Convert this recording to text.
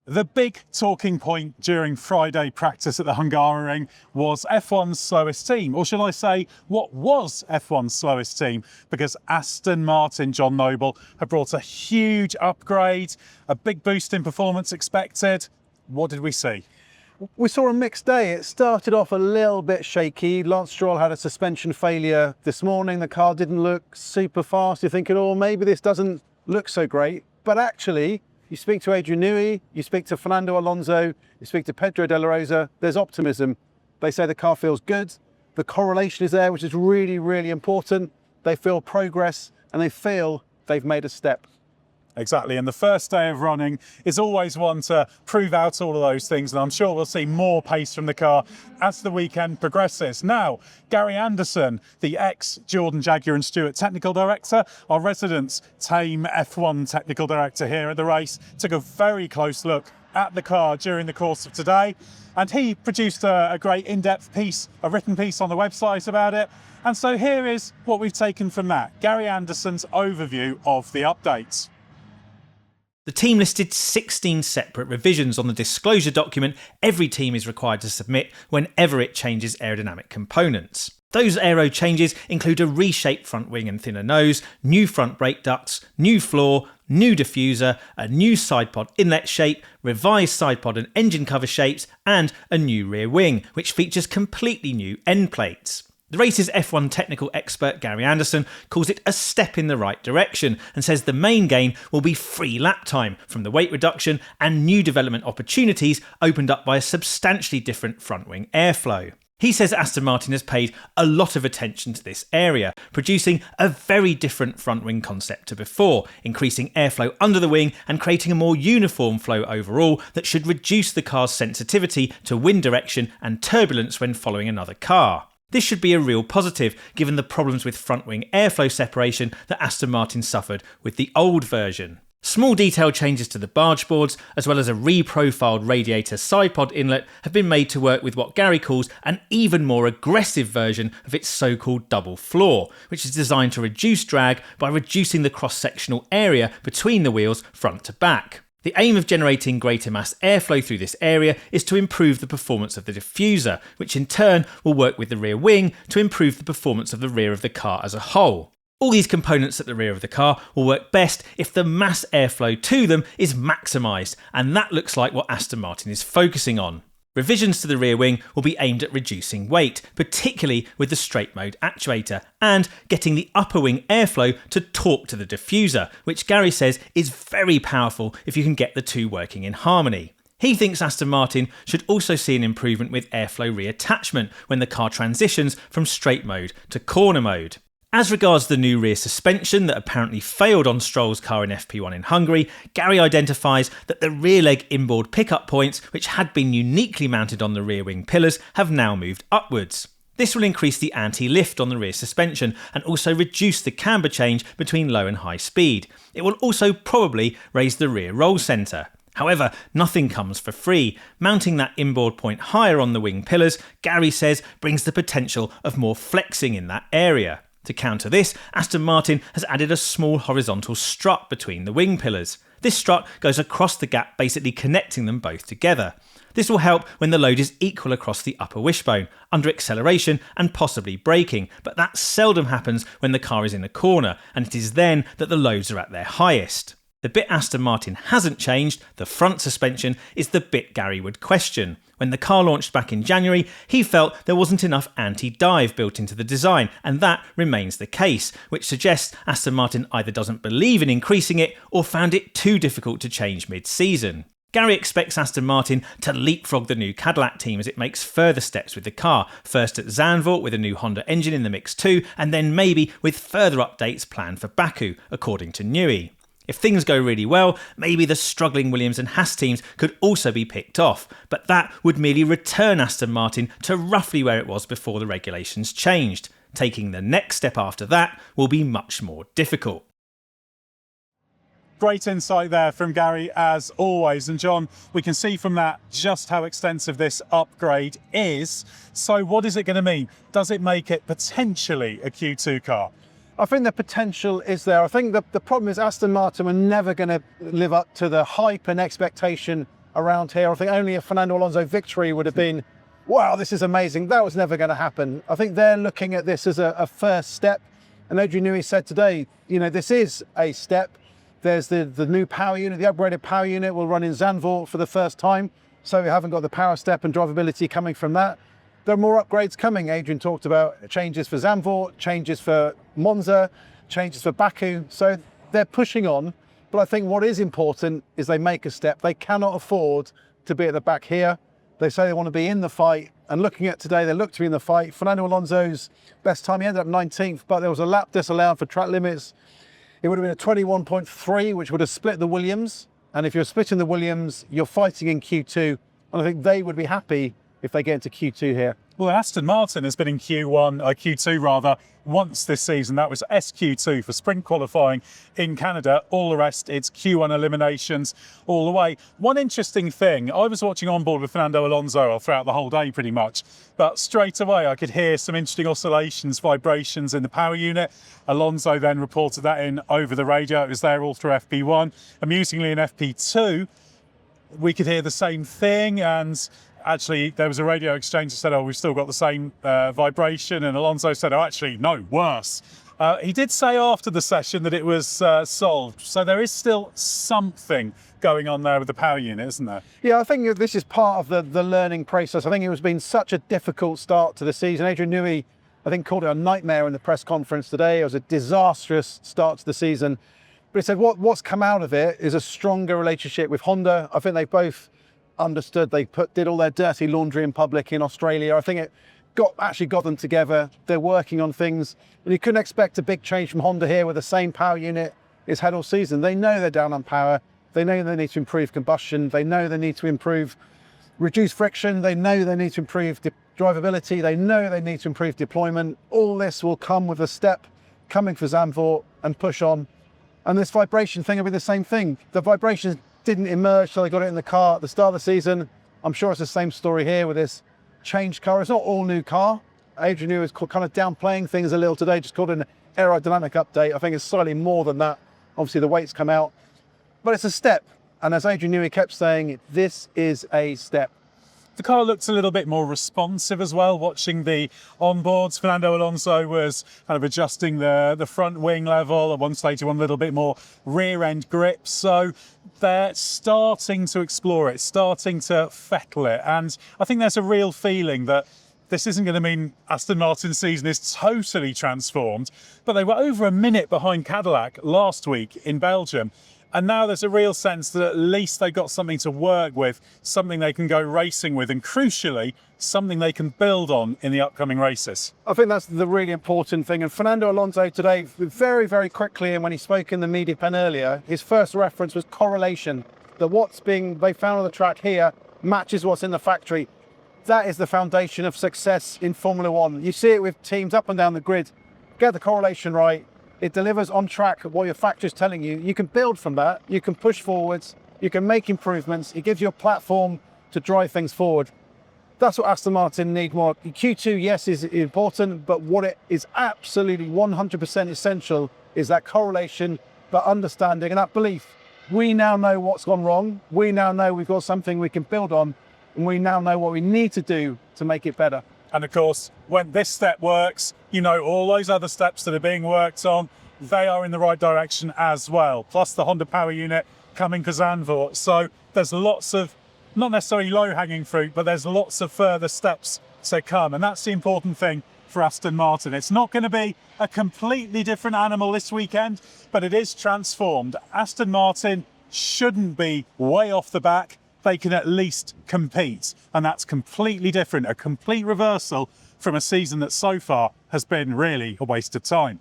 The big talking point during Friday practice at the Hungaroring was F1's slowest team, or shall I say, what was F1's slowest team? Because Aston Martin, John Noble, have brought a huge upgrade, a big boost in performance expected. What did we see? We saw a mixed day. It started off a little bit shaky. Lance Stroll had a suspension failure this morning. The car didn't look super fast. You're thinking, oh, maybe this doesn't look so great. But actually, you speak to Adrian Newey, you speak to Fernando Alonso, you speak to Pedro de la Rosa, there's optimism. They say the car feels good. The correlation is there, which is really, really important. They feel progress and they feel they've made a step. Exactly, and the first day of running is always one to prove out all of those things, and I'm sure we'll see more pace from the car as the weekend progresses. Now, Gary Anderson, the ex-Jordan Jaguar and Stewart technical director, our resident Tame F1 technical director here at the race, took a very close look at the car during the course of today, and he produced a great in-depth piece, a written piece on the website about it. And so here is what we've taken from that, Gary Anderson's overview of the updates. The team listed 16 separate revisions on the disclosure document every team is required to submit whenever it changes aerodynamic components. Those aero changes include a reshaped front wing and thinner nose, new front brake ducts, new floor, new diffuser, a new side pod inlet shape, revised side pod and engine cover shapes, and a new rear wing, which features completely new end plates. The race's F1 technical expert Gary Anderson calls it a step in the right direction and says the main gain will be free lap time from the weight reduction and new development opportunities opened up by a substantially different front wing airflow. He says Aston Martin has paid a lot of attention to this area, producing a very different front wing concept to before, increasing airflow under the wing and creating a more uniform flow overall that should reduce the car's sensitivity to wind direction and turbulence when following another car. This should be a real positive, given the problems with front wing airflow separation that Aston Martin suffered with the old version. Small detail changes to the barge boards, as well as a reprofiled radiator side pod inlet, have been made to work with what Gary calls an even more aggressive version of its so-called double floor, which is designed to reduce drag by reducing the cross-sectional area between the wheels front to back. The aim of generating greater mass airflow through this area is to improve the performance of the diffuser, which in turn will work with the rear wing to improve the performance of the rear of the car as a whole. All these components at the rear of the car will work best if the mass airflow to them is maximised, and that looks like what Aston Martin is focusing on. Revisions to the rear wing will be aimed at reducing weight, particularly with the straight mode actuator, and getting the upper wing airflow to talk to the diffuser, which Gary says is very powerful if you can get the two working in harmony. He thinks Aston Martin should also see an improvement with airflow reattachment when the car transitions from straight mode to corner mode. As regards the new rear suspension that apparently failed on Stroll's car in FP1 in Hungary, Gary identifies that the rear leg inboard pickup points, which had been uniquely mounted on the rear wing pillars, have now moved upwards. This will increase the anti-lift on the rear suspension and also reduce the camber change between low and high speed. It will also probably raise the rear roll centre. However, nothing comes for free. Mounting that inboard point higher on the wing pillars, Gary says, brings the potential of more flexing in that area. To counter this, Aston Martin has added a small horizontal strut between the wing pillars. This strut goes across the gap, basically connecting them both together. This will help when the load is equal across the upper wishbone, under acceleration and possibly braking, but that seldom happens when the car is in a corner, and it is then that the loads are at their highest. The bit Aston Martin hasn't changed, the front suspension, is the bit Gary would question. When the car launched back in January, he felt there wasn't enough anti-dive built into the design, and that remains the case, which suggests Aston Martin either doesn't believe in increasing it or found it too difficult to change mid-season. Gary expects Aston Martin to leapfrog the new Cadillac team as it makes further steps with the car, first at Zandvoort with a new Honda engine in the Mix 2, and then maybe with further updates planned for Baku, according to Newey. If things go really well, maybe the struggling Williams and Haas teams could also be picked off, but that would merely return Aston Martin to roughly where it was before the regulations changed. Taking the next step after that will be much more difficult. Great insight there from Gary, as always. And John, we can see from that just how extensive this upgrade is. So what is it going to mean? Does it make it potentially a Q2 car? I think the potential is there. I think the problem is Aston Martin were never going to live up to the hype and expectation around here. I think only a Fernando Alonso victory would have been, wow, this is amazing. That was never going to happen. I think they're looking at this as a first step. And Adrian Newey said today, you know, this is a step. There's the new power unit, the upgraded power unit will run in Zandvoort for the first time. So we haven't got the power step and drivability coming from that. There are more upgrades coming. Adrian talked about changes for Zandvoort, changes for Monza, changes for Baku. So they're pushing on. But I think what is important is they make a step. They cannot afford to be at the back here. They say they want to be in the fight. And looking at today, they look to be in the fight. Fernando Alonso's best time, he ended up 19th, but there was a lap disallowed for track limits. It would have been a 21.3, which would have split the Williams. And if you're splitting the Williams, you're fighting in Q2. And I think they would be happy if they get into Q2 here. Well, Aston Martin has been in Q2 rather, once this season. That was SQ2 for sprint qualifying in Canada. All the rest, it's Q1 eliminations all the way. One interesting thing, I was watching on board with Fernando Alonso throughout the whole day pretty much, but straight away I could hear some interesting oscillations, vibrations in the power unit. Alonso then reported that in over the radio. It was there all through FP1. Amusingly, in FP2, we could hear the same thing, and actually there was a radio exchange that said, oh, we've still got the same vibration, and Alonso said, oh, actually, no, worse. He did say after the session that it was solved, so there is still something going on there with the power unit, isn't there? Yeah, I think this is part of the learning process. I think it has been such a difficult start to the season. Adrian Newey, I think, called it a nightmare in the press conference today. It was a disastrous start to the season. But he said what's come out of it is a stronger relationship with Honda. I think they both understood. They did all their dirty laundry in public in Australia. I think it actually got them together. They're working on things. And you couldn't expect a big change from Honda here with the same power unit it's had all season. They know they're down on power. They know they need to improve combustion. They know they need to reduce friction. They know they need to improve drivability. They know they need to improve deployment. All this will come with a step coming for Zandvoort and push on. And this vibration thing will be the same thing. The vibrations didn't emerge till they got it in the car at the start of the season. I'm sure it's the same story here with this changed car. It's not all new car. Adrian Newey is kind of downplaying things a little today, just called it an aerodynamic update. I think it's slightly more than that. Obviously the weight's come out, but it's a step. And as Adrian Newey kept saying, this is a step. The car looks a little bit more responsive as well. Watching the onboards, Fernando Alonso was kind of adjusting the front wing level. At one stage, he wanted a little bit more rear end grip. So they're starting to explore it, starting to fettle it. And I think there's a real feeling that this isn't going to mean Aston Martin's season is totally transformed, but they were over a minute behind Cadillac last week in Belgium. And now there's a real sense that at least they've got something to work with, something they can go racing with, and crucially, something they can build on in the upcoming races. I think that's the really important thing. And Fernando Alonso today, very, very quickly, and when he spoke in the media pen earlier, his first reference was correlation. That they found on the track here matches what's in the factory. That is the foundation of success in Formula One. You see it with teams up and down the grid. Get the correlation right. It delivers on track what your factory's telling you. You can build from that. You can push forwards. You can make improvements. It gives you a platform to drive things forward. That's what Aston Martin need more. Q2, yes, is important, but what it is absolutely 100% essential is that correlation, that understanding and that belief. We now know what's gone wrong. We now know we've got something we can build on, and we now know what we need to do to make it better. And of course, when this step works, you know all those other steps that are being worked on, they are in the right direction as well. Plus the Honda power unit coming for Zandvoort. So there's lots of, not necessarily low-hanging fruit, but there's lots of further steps to come. And that's the important thing for Aston Martin. It's not going to be a completely different animal this weekend, but it is transformed. Aston Martin shouldn't be way off the back. They can at least compete. And that's completely different, a complete reversal from a season that so far has been really a waste of time.